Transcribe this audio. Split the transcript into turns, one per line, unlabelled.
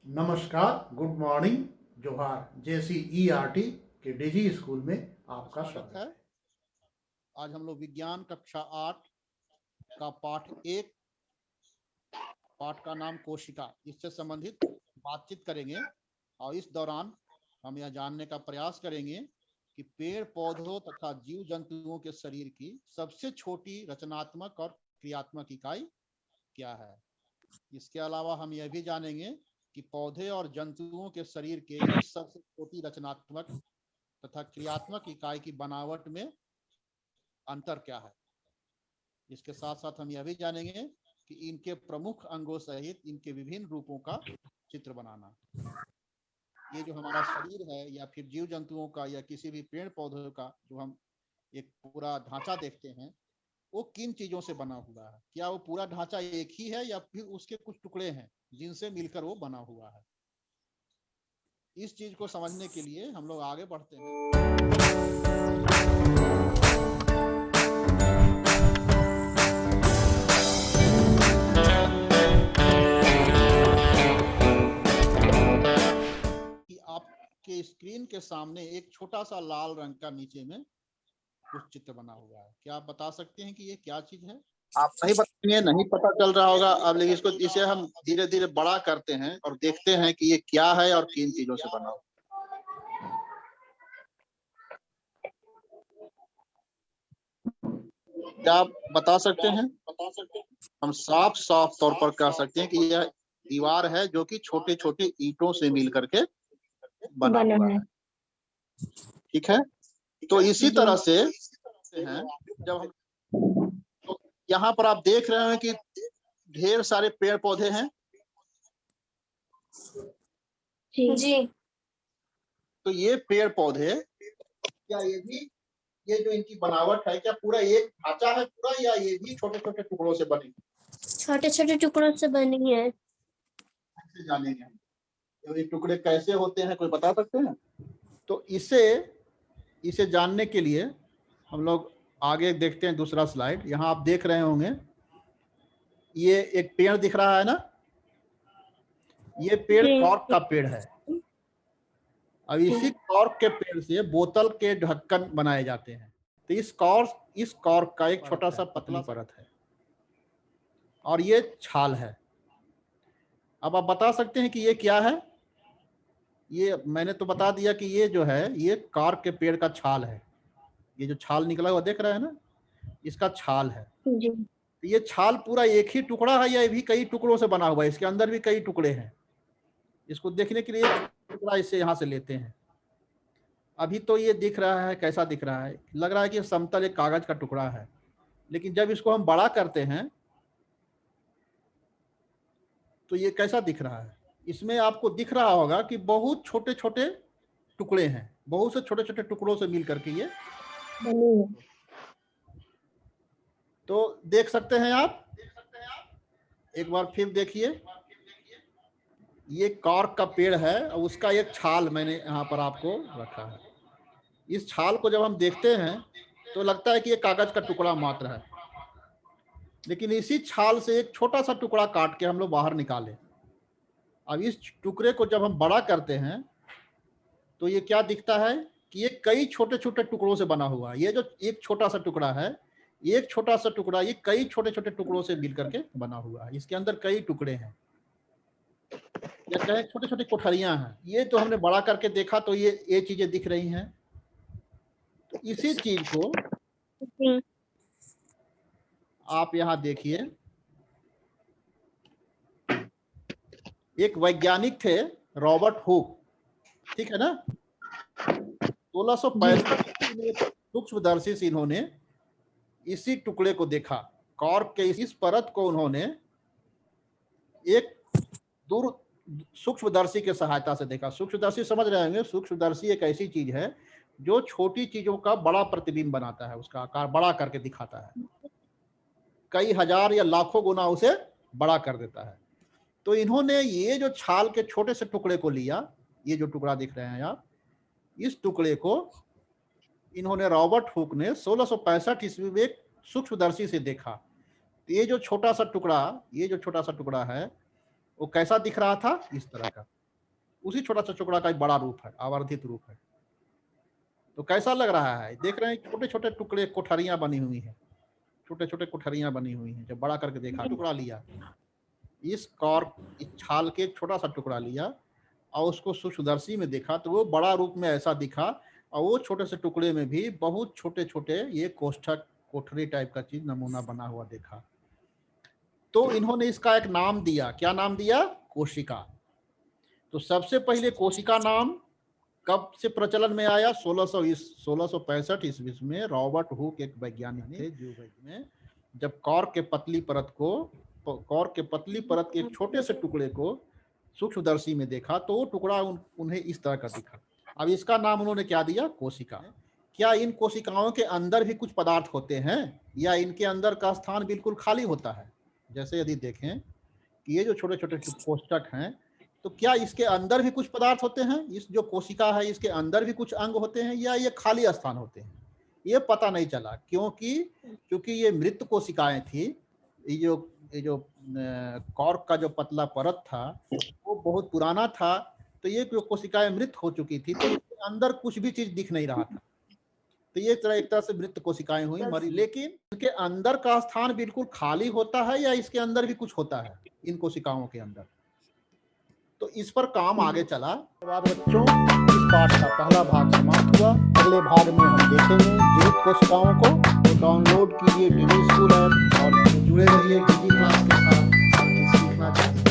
नमस्कार, good morning, जोहार। JCERT के डिजी स्कूल में आपका स्वागत है।
आज हम लोग विज्ञान कक्षा 8 का पाठ 1, पाठ का नाम कोशिका, इससे संबंधित बातचीत करेंगे। और इस दौरान हम यह जानने का प्रयास करेंगे कि पेड़ पौधों तथा जीव जंतुओं के शरीर की सबसे छोटी रचनात्मक और क्रियात्मक इकाई क्या है। इसके अलावा हम यह भी जानेंगे कि पौधे और जंतुओं के शरीर के इस सबसे छोटी रचनात्मक तथा क्रियात्मक इकाई की बनावट में अंतर क्या है। इसके साथ साथ हम यह भी जानेंगे कि इनके प्रमुख अंगों सहित इनके विभिन्न रूपों का चित्र बनाना। ये जो हमारा शरीर है या फिर जीव जंतुओं का या किसी भी पेड़ पौधों का जो हम एक पूरा ढांचा देखते हैं, वो किन चीजों से बना हुआ है। क्या वो पूरा ढांचा एक ही है या फिर उसके कुछ टुकड़े हैं जिनसे मिलकर वो बना हुआ है। इस चीज को समझने के लिए हम लोग आगे बढ़ते हैं। आपके स्क्रीन के सामने एक छोटा सा लाल रंग का नीचे में कुछ चित्र बना हुआ है। क्या आप बता सकते हैं कि ये क्या चीज है? आप नहीं बताएंगे, नहीं पता चल रहा होगा अब, लेकिन इसे हम धीरे धीरे बड़ा करते हैं और देखते हैं कि ये क्या है और किन चीजों से बना हुआ। क्या आप बता सकते हैं? हम साफ साफ तौर पर कह सकते हैं कि यह दीवार है जो कि छोटे छोटे ईंटों से मिल करके बना हुआ है। ठीक है, तो इसी तरह से हैं जब हम, तो यहाँ पर आप देख रहे हैं कि ढेर सारे पेड़ पौधे हैं।
जी।
तो ये पेड़ पौधे, क्या ये जो इनकी बनावट है, क्या पूरा एक ढांचा है पूरा, या ये भी छोटे छोटे टुकड़ों से बनी?
छोटे छोटे टुकड़ों से बनी है।
कैसे जानेंगे हम ये टुकड़े कैसे होते हैं, कोई बता सकते हैं? तो इसे जानने के लिए हम लोग आगे देखते हैं। दूसरा स्लाइड यहाँ आप देख रहे होंगे, ये एक पेड़ दिख रहा है ना, ये पेड़ कॉर्क का पेड़ है। अब इसी कॉर्क के पेड़ से बोतल के ढक्कन बनाए जाते हैं। तो इस कॉर्क का एक छोटा सा पतला परत है और ये छाल है। अब आप बता सकते हैं कि ये क्या है? ये मैंने तो बता दिया कि ये जो है ये कॉर्क के पेड़ का छाल है। ये जो छाल निकला हुआ देख रहे हैं ना, इसका छाल है। तो ये छाल पूरा एक ही टुकड़ा है या ये भी कई टुकड़ों से बना हुआ है? इसके अंदर भी कई टुकड़े हैं। इसको देखने के लिए एक टुकड़ा इसे यहाँ से लेते हैं। अभी तो ये दिख रहा है, कैसा दिख रहा है? लग रहा है कि समतल एक कागज का टुकड़ा है, लेकिन जब इसको हम बड़ा करते हैं तो ये कैसा दिख रहा है? इसमें आपको दिख रहा होगा कि बहुत छोटे छोटे टुकड़े हैं, बहुत से छोटे छोटे टुकड़ों से मिल करके ये। तो देख सकते हैं आप, एक बार फिर देखिए, ये कॉर्क का पेड़ है और उसका एक छाल मैंने यहाँ पर आपको रखा है। इस छाल को जब हम देखते हैं तो लगता है कि ये कागज का टुकड़ा मात्र है, लेकिन इसी छाल से एक छोटा सा टुकड़ा काट के हम लोग बाहर निकाले। अब इस टुकड़े को जब हम बड़ा करते हैं तो ये क्या दिखता है कि ये कई छोटे छोटे टुकड़ों से बना हुआ है। ये जो एक छोटा सा टुकड़ा है, एक छोटा सा टुकड़ा ये कई छोटे छोटे टुकड़ों से मिल करके बना हुआ है। इसके अंदर कई टुकड़े हैं या कहें छोटे छोटे कोठरियां हैं। ये तो हमने बड़ा करके देखा तो ये चीजें दिख रही हैं। तो इसी चीज को आप यहाँ देखिए, एक वैज्ञानिक थे रॉबर्ट हुक, ठीक है ना। 1665 में सूक्ष्मदर्शी से इन्होंने इसी टुकड़े को देखा। कॉर्क के इस परत को उन्होंने एक दूर सूक्ष्मदर्शी के सहायता से देखा। सूक्ष्मदर्शी समझ रहे होंगे, सूक्ष्मदर्शी एक ऐसी चीज है जो छोटी चीजों का बड़ा प्रतिबिंब बनाता है, उसका आकार बड़ा करके दिखाता है, कई हजार या लाखों गुना उसे बड़ा कर देता है। तो इन्होंने ये जो छाल के छोटे से टुकड़े को लिया, ये जो टुकड़ा दिख रहे हैं आप, इस टुकड़े को इन्होंने रॉबर्ट हुक ने 1665 ईस्वी में एक सूक्ष्मदर्शी से देखा। तो ये जो छोटा सा टुकड़ा है वो कैसा दिख रहा था, इस तरह का। उसी छोटा सा टुकड़ा का एक बड़ा रूप है, आवर्धित रूप है। तो कैसा लग रहा है, देख रहे हैं छोटे छोटे टुकड़े, कोठरियां बनी हुई हैं, छोटे छोटे कोठरियां बनी हुई हैं। जब बड़ा करके देखा, टुकड़ा लिया, इस कॉर्क, इस छाल के एक छोटा सा टुकड़ा लिया और उसको सूक्ष्मदर्शी में देखा तो वो बड़ा रूप में ऐसा दिखा, और वो छोटे से टुकड़े में भी बहुत छोटे छोटे ये कोष्ठक, कोठरी टाइप का चीज, नमूना बना हुआ देखा। तो इन्होंने इसका एक नाम दिया, क्या नाम दिया, कोशिका। तो सबसे पहले कोशिका नाम कब से प्रचलन में आया, 1665 ईस्वी में रॉबर्ट हुक एक वैज्ञानिक थे जीवविज्ञान में, जब कॉर्क के पतली परत के एक छोटे से टुकड़े को सूक्ष्मदर्शी में देखा तो वो टुकड़ा उन्हें इस तरह का दिखा। अब इसका नाम उन्होंने क्या दिया, कोशिका। क्या इन कोशिकाओं के अंदर भी कुछ पदार्थ होते हैं या इनके अंदर का स्थान बिल्कुल खाली होता है? जैसे यदि देखें कि ये जो छोटे छोटे कोष्ठक हैं, तो क्या इसके अंदर भी कुछ पदार्थ होते हैं, इस जो कोशिका है इसके अंदर भी कुछ अंग होते हैं, या ये खाली स्थान होते हैं? ये पता नहीं चला, क्योंकि ये मृत कोशिकाएं थी। ये जो कॉर्क का जो पतला परत था वो बहुत पुराना था, तो ये जो कोशिकाएं मृत हो चुकी थी, तो इसके अंदर कुछ भी चीज दिख नहीं रहा था। तो ये एक तरह से मृत कोशिकाएं हुई, मरी। लेकिन इनके अंदर का स्थान बिल्कुल खाली होता है या इसके अंदर भी कुछ होता है इन कोशिकाओं के अंदर? तो इस पर काम आगे चला।
धन्यवाद बच्चों, इस पाठ का पहला भाग समाप्त हुआ। अगले भाग में हम देखेंगे जीवित कोशिकाओं को। तो डाउनलोड कीजिए डीजी स्कूल ऐप और जुड़े रहिए डीजी क्लास के साथ, सीखना चाहिए।